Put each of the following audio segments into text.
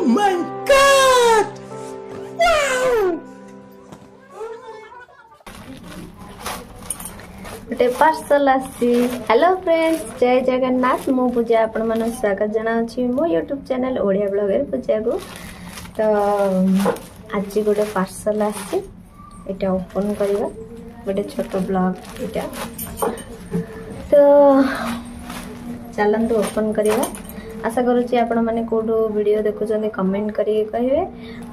my God! Wow! गोटे parcel आसी। Hello friends, जय जगन्नाथ। मु पूजा आपण मन स्वागत जनावछि मो यूट्यूब चैनल ओडिया ब्लॉगर पूजा को। तो आज गोटे पार्सल आसी, एटा ओपन करबा। गोटे छोट ब्लॉग एटा, तो चलंतु ओपन करबा। आशा करूची आपण माने कोडो वीडियो देखुचंदी कमेंट करी कहिवे।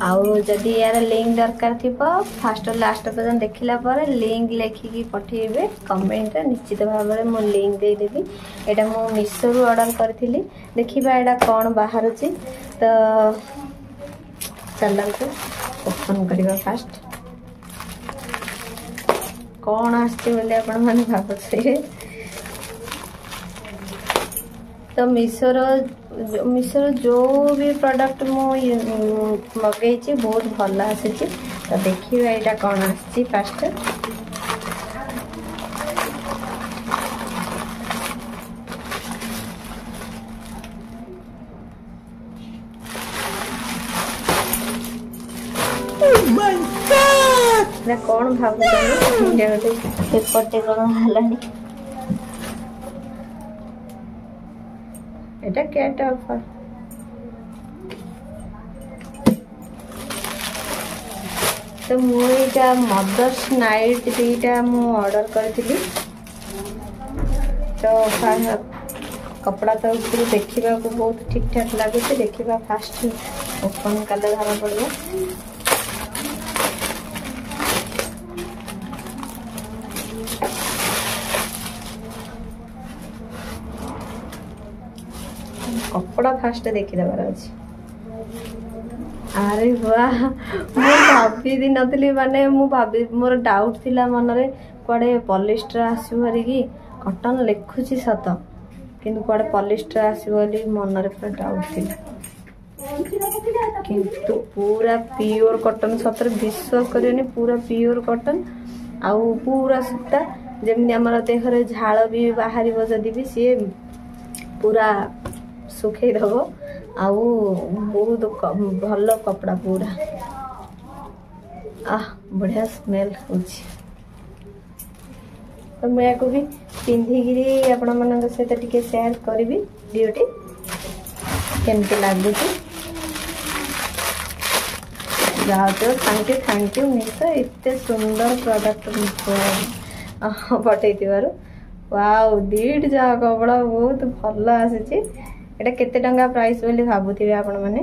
आउ जदी यार लिंक दरकार थिबो फास्ट लास्ट पर्यंत देखिला पर लिंक लेखिकी पठेइबे कमेंट रे। निश्चित भाबरे मो लिंक दे देबी। एटा मो मिशो रु ऑर्डर करथिली। देखिबा एटा कोन बाहरची। तो चलंतु ओपन करबा। फास्ट कोन आछे बोले आपण माने भाबछे। तो मिशोर जो भी प्रोडक्ट मगेची बहुत भल आसी। तो देखिए यहाँ कौन आसी। फास्ट कौन भाव पेपरटे कौन है এটা ক্যাট অফার। তো মু এটা মদর্স নাইট দুইটা মু অর্ডর করଥିଲି। তো कपड़ा तो ऊपर देखा बहुत ठीक ठाक लगुच। देखा फास्ट ओपन कले धरा पड़ो। कपड़ा फास्ट देखी दबार अच्छे। अरे वाह, भाभी नथी माने मोर डाउट थिला मन रे कुआडे पॉलिस्टर आसो हरिकी कॉटन लिखुची सत, किंतु कुआडे पॉलिस्टर आसो बोली मन रे पूरा डाउट थिला। किंतु पूरा प्योर कॉटन सतर विश्वास करियनी। पूरा प्योर कॉटन आउ पूरा सूता जेमि हमर देहरे झाळ भी बाहरिबो जदी भी सी पूरा सुखे दबो। आउ बहुत भल कपड़ा पूरा बढ़िया स्मेल होची। तो मैं को भी पिंधिगिरी आपण मन सहित टिके शेयर करबी वीडियोटी केमती लागुची। जाओ तो थैंक यू मिशो इतने सुंदर प्रोडक्ट पठे। वाओ दीट जा कपड़ा बहुत भल आसी। एटा केते टंका प्राइस बोली भाबुथिबे आपण माने।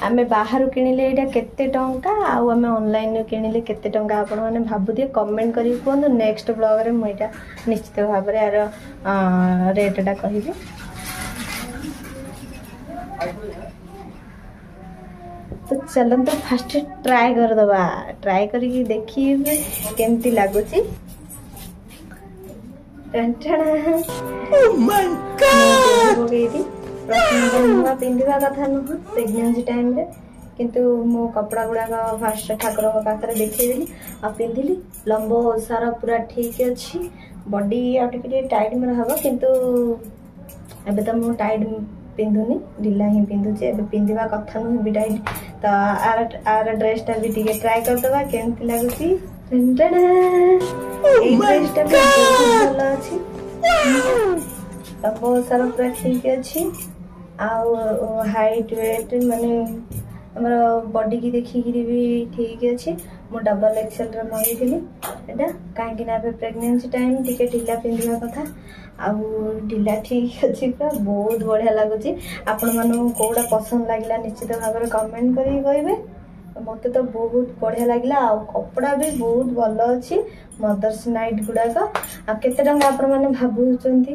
आमे बाहर किनिले एटा केते टंका आउ आमे ऑनलाइन किनिले केते टंका आपण माने भाबुथिबे कमेंट करी कोन। नेक्स्ट ब्लॉग रे म एटा निश्चित भाव रे यार रेटटा कहिबे। तो चलन तो फास्ट ट्राई कर दबा। ट्राई करके देखिए केमती लागुची। पिंधा कथा नुह प्रेगनेंसी टाइम रे, किंतु मो कपड़ा गुड़ाक फास्ट ठाकुर पाखे देखी आ पिंधिली। लंबो सारा पूरा ठीक अच्छी। बॉडी आटे टाइट में रहा, किंतु एबे तो मो टाइट पिंधुनी, ढिला ही पिंधुचे। एबे पिंधिबा कथा नुह भी टाइट। तो आर ड्रेसटा भी टिके ट्राई करदबा केमती लागुची। बहुत सारा पूरा ठीक अच्छी। हाइट वेट माने हमर बॉडी की देखिक भी ठीक अच्छी। मु डबल एक्सेल रे मगेइथिली एटा काहेकि ना प्रेगनेंसी टाइम टिके ढिला पिंधिबा कथा। आउ ढिला ठीक अच्छी, पूरा बहुत बढ़िया लगुची। आपण मानू कोडा पसंद लागिला निश्चित भाव में कमेंट करी कहिबे। मत तो बहुत बढ़िया लगे। आ कपड़ा भी बहुत भल अच्छी। मदर्स नाइट गुड़ाक केते टंका आपण माने भाबुचंती।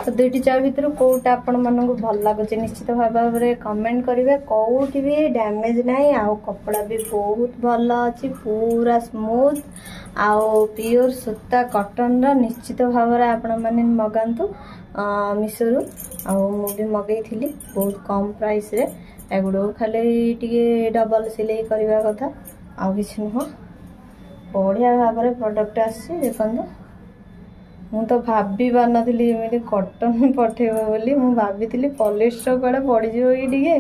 तो दुईटी चाह भितर कोटा आपण मानक भल लगुच निश्चित भाव में कमेंट करेंगे। कौटी भी डैमेज नाई। आउ कपड़ा भी बहुत भल अच्छी, पूरा स्मूथ आउ प्योर सूता कॉटन रा। निश्चित भाव में आपण माने मगांतु मिशो रु। आउ मु भी मगेइथिली बहुत कम प्राइस रे। एगुड़ो खाली टिके डबल सिलाई करवा कथा, आउ किछ नुह। बढ़िया भाव में प्रोडक्ट आसी। देखो ମୁଁ ତ ଭାବି ପାରୁନଥିଲି ଏମିତି କଟନ ପଠେଇବ ବୋଲି। ମୁଁ ଭାବିଥିଲି ପଲିଷ୍ଟର କୁଆଡ଼େ ପଡ଼ିଯିବ କି ଟିକେ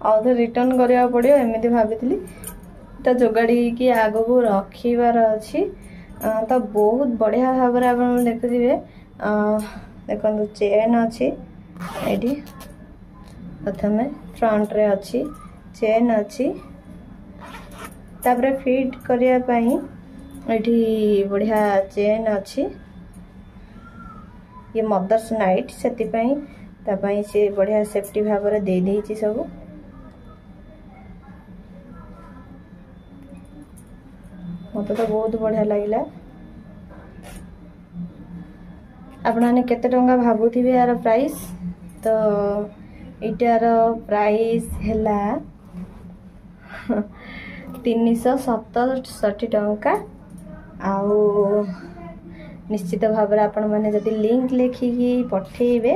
ଆଉ ଥରେ ରିଟର୍ନ କରିବାକୁ ପଡ଼ିବ ଏମିତି ଭାବିଥିଲି। ତ ଯୋଗାଡ଼ିକି ଆଗକୁ ରଖିବାର ଅଛି। ତ ବହୁତ ବଢ଼ିଆ ଭାବରେ ଆପଣ ଦେଖୁଥିବେ। ଦେଖନ୍ତୁ ଚେନ୍ ଅଛି ଏଇଠି, ପ୍ରଥମେ ଫ୍ରଣ୍ଟରେ ଅଛି ଚେନ୍ ଅଛି, ତାପରେ ଫିଟ୍ କରିବା ପାଇଁ ଏଇଠି ବଢ଼ିଆ ଚେନ୍ ଅଛି। ये मदर्स नाइट से सी बढ़िया सेफ्टी भाव में दे देइछि सब। मत तो बहुत बढ़िया लगिला। आपने केते टंका भाबुथिबे यार प्राइस? तो इटार प्राइस हैला 367 टंका। आउ निश्चित भाव में आपण मैंने जब लिंक लिखिकी पठेबे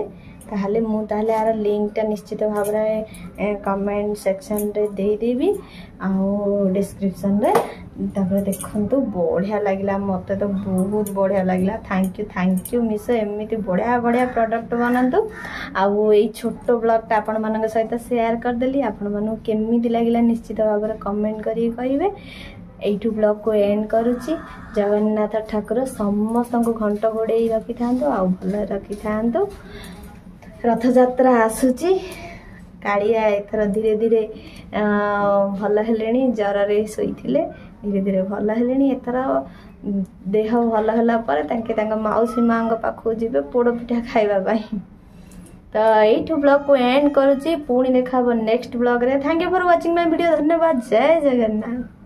ताहले मु ताहले यार लिंकटा निश्चित भाव में कमेंट सेक्शन रे दे देबी आउ डिस्क्रिप्शन रे। तापर देखंतु बढ़िया लगिला, मते तो बहुत बढ़िया लगिला। थैंक यू मिशो, एमिति बढ़िया बढ़िया प्रोडक्ट बनातु। आउ एई छोटो ब्लॉगटा आपण मानक सहित शेयर कर देली। आपण मानू केमिति लगिला निश्चित भाव में कमेंट करी कहिबे। एठू ब्लॉग को एंड करुची। जगन्नाथ ठाकुर समस्त को घंट घोड़े रखि थांतो आ भल रखि थांतो। रथ यात्रा आसुची, कालिया एथर धीरे धीरे भल हेलेनी। जर रे सोईथिले धीरे धीरे भल हेलेनी। एथर देह भल होला पर तांके तांका माउसी मांग पाखु जिबे पोड़ पिठा खाइबा पाई। तो एठू ब्लॉग को एंड करुची। पुणी देखाबो नेक्स्ट ब्लॉग रे। Thank you for watching my video. धन्यवाद। जय जगन्नाथ।